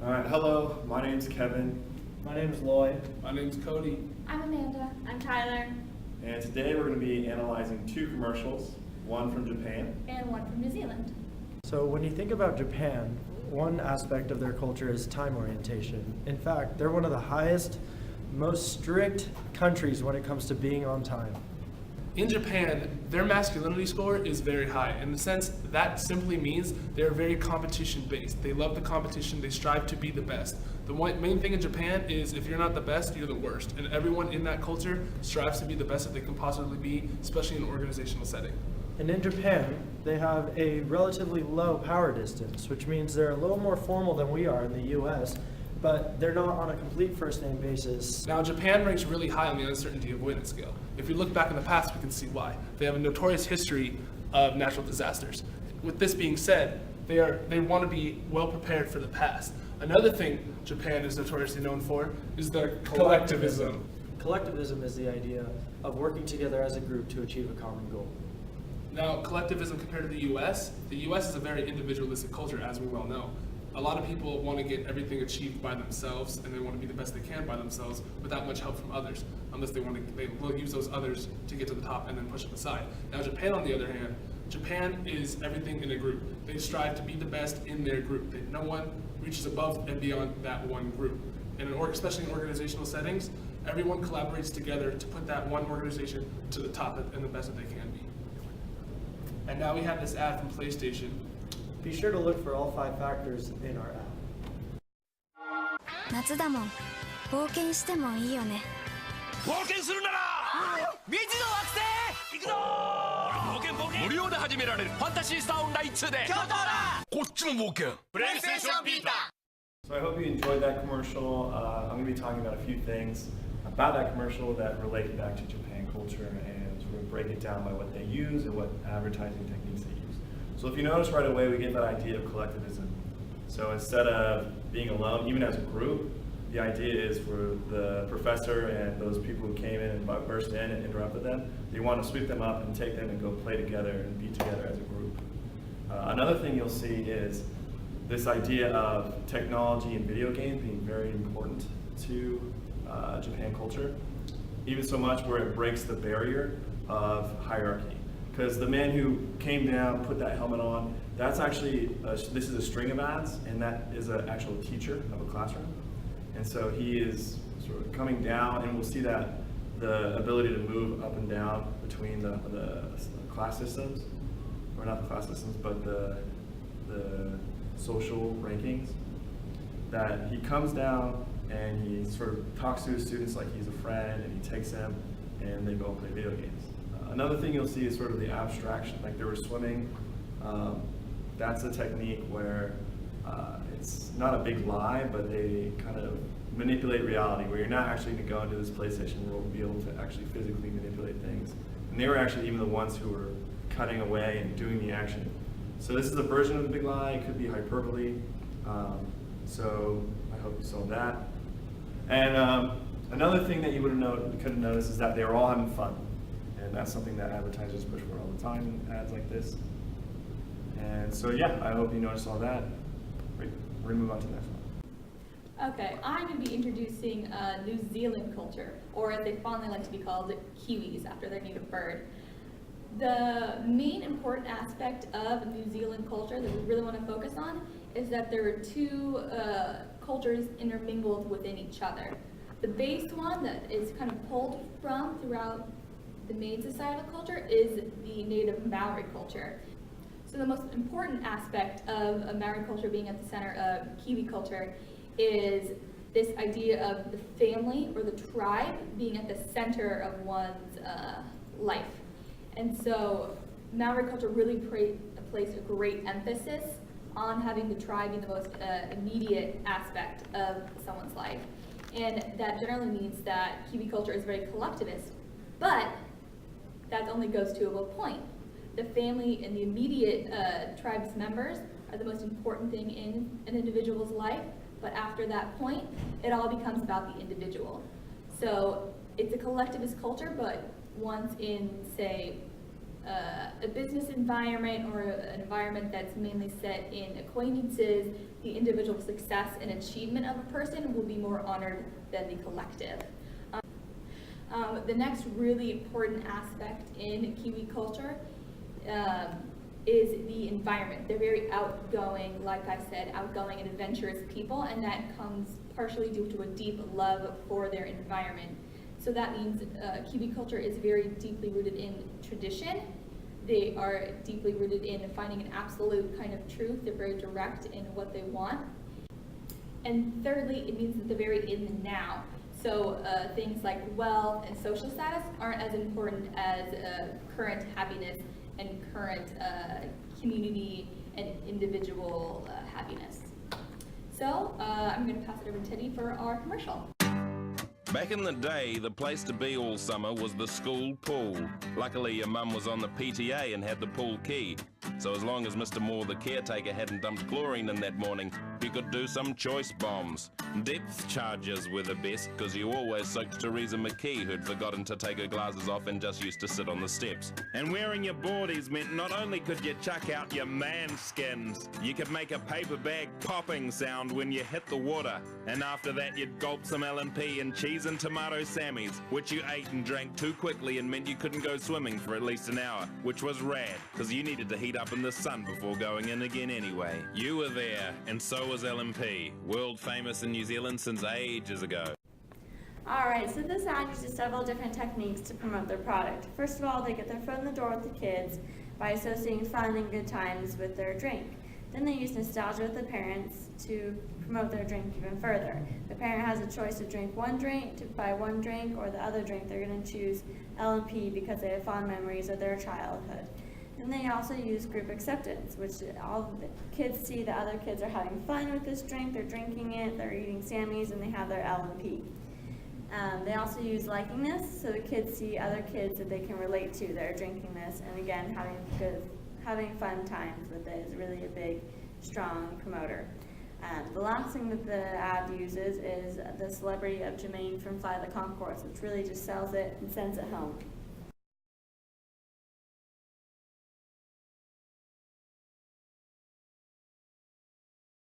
All right, hello, my name's Kevin. My name's Lloyd. My name's Cody. I'm Amanda. I'm Tyler. And today we're going to be analyzing two commercials, one from Japan. And one from New Zealand. So when you think about Japan, one aspect of their culture is time orientation. In fact, they're one of the highest, most strict countries when it comes to being on time. In Japan, their masculinity score is very high. In the sense that simply means they're very competition-based. They love the competition. They strive to be the best. The main thing in Japan is if you're not the best, you're the worst. And everyone in that culture strives to be the best that they can possibly be, especially in an organizational setting. And in Japan, they have a relatively low power distance, which means they're a little more formal than we are in the US, but they're not on a complete first-name basis. Now, Japan ranks really high on the uncertainty of witness scale. If we look back in the past, we can see why. They have a notorious history of natural disasters. With this being said, they want to be well prepared for the past. Another thing Japan is notoriously known for is their collectivism. Collectivism is the idea of working together as a group to achieve a common goal. Now, collectivism compared to the US is a very individualistic culture, as we well know. A lot of people want to get everything achieved by themselves, and they want to be the best they can by themselves without much help from others, unless they will use those others to get to the top and then push them aside. Now, Japan, on the other hand, Japan is everything in a group. They strive to be the best in their group. No one reaches above and beyond that one group. And especially in organizational settings, everyone collaborates together to put that one organization to the top and the best that they can be. And now we have this ad from PlayStation. Be sure to look for all 5 factors in our app. 夏だもん冒険してもいいよね冒険するなら未知の惑星行くぞ冒険冒険無料で始められるファンタシースターオンライン2で京都だこっちも冒険プレイステーションビータ So I hope you enjoyed that commercial. I'm going to be talking about a few things about that commercial that relate back to Japan culture and sort of break it down by what they use and what advertising techniques they use. So if you notice right away, we get that idea of collectivism. So instead of being alone, even as a group, the idea is for the professor and those people who came in and burst in and interrupted them, they want to sweep them up and take them and go play together and be together as a group. Another thing you'll see is this idea of technology and video games being very important to Japan culture, even so much where it breaks the barrier of hierarchy. Because the man who came down, put that helmet on, that's actually, this is a string of ads, and that is an actual teacher of a classroom. And so he is sort of coming down, and we'll see that the ability to move up and down between the class systems, or not the class systems, but the social rankings, that he comes down and he sort of talks to his students like he's a friend, and he takes them, and they go and play video games. Another thing you'll see is sort of the abstraction, like they were swimming. That's a technique where it's not a big lie, but they kind of manipulate reality, where you're not actually going to go into this PlayStation world and be able to actually physically manipulate things. And they were actually even the ones who were cutting away and doing the action. So this is a version of the big lie. It could be hyperbole. So I hope you saw that. And another thing that you could have noticed is that they were all having fun. And that's something that advertisers push for all the time in ads like this. And so yeah, I hope you noticed all that. We're going to move on to the next one. Okay, I'm going to be introducing New Zealand culture, or as they fondly like to be called, Kiwis, after their native bird. The main important aspect of New Zealand culture that we really want to focus on is that there are two cultures intermingled within each other. The base one that is kind of pulled from throughout the main societal culture is the native Maori culture. So the most important aspect of a Maori culture being at the center of Kiwi culture is this idea of the family or the tribe being at the center of one's life. And so Maori culture really placed a great emphasis on having the tribe be the most immediate aspect of someone's life. And that generally means that Kiwi culture is very collectivist, but that only goes to a point. The family and the immediate tribe's members are the most important thing in an individual's life, but after that point, it all becomes about the individual. So it's a collectivist culture, but once in, say, a business environment or an environment that's mainly set in acquaintances, the individual success and achievement of a person will be more honored than the collective. The next really important aspect in Kiwi culture is the environment. They're very outgoing, like I said, outgoing and adventurous people, and that comes partially due to a deep love for their environment. So that means Kiwi culture is very deeply rooted in tradition. They are deeply rooted in finding an absolute kind of truth. They're very direct in what they want. And thirdly, it means that they're very in the now. So things like wealth and social status aren't as important as current happiness and current community and individual happiness. So I'm going to pass it over to Teddy for our commercial. Back in the day, the place to be all summer was the school pool. Luckily, your mum was on the PTA and had the pool key. So as long as Mr. Moore, the caretaker, hadn't dumped chlorine in that morning, you could do some choice bombs. Depth charges were the best, because you always soaked Teresa McKee, who'd forgotten to take her glasses off and just used to sit on the steps. And wearing your boardies meant not only could you chuck out your man skins, you could make a paper bag popping sound when you hit the water. And after that, you'd gulp some L&P and cheese and tomato sammies, which you ate and drank too quickly and meant you couldn't go swimming for at least an hour, which was rad, because you needed to heat up in the sun before going in again anyway. You were there, and so was L&P, world famous in New Zealand since ages ago. Alright, so this ad uses several different techniques to promote their product. First of all, they get their foot in the door with the kids by associating fun and good times with their drink. Then they use nostalgia with the parents to promote their drink even further. The parent has a choice to drink one drink, to buy one drink, or the other drink. They're going to choose L&P because they have fond memories of their childhood. And they also use group acceptance, which all the kids see that other kids are having fun with this drink, they're drinking it, they're eating Sammys, and they have their L&P. They also use likingness, so the kids see other kids that they can relate to that are drinking this, and again, having fun times with it is really a big, strong promoter. The last thing that the ad uses is the celebrity of Jermaine from Fly the Concourse, which really just sells it and sends it home.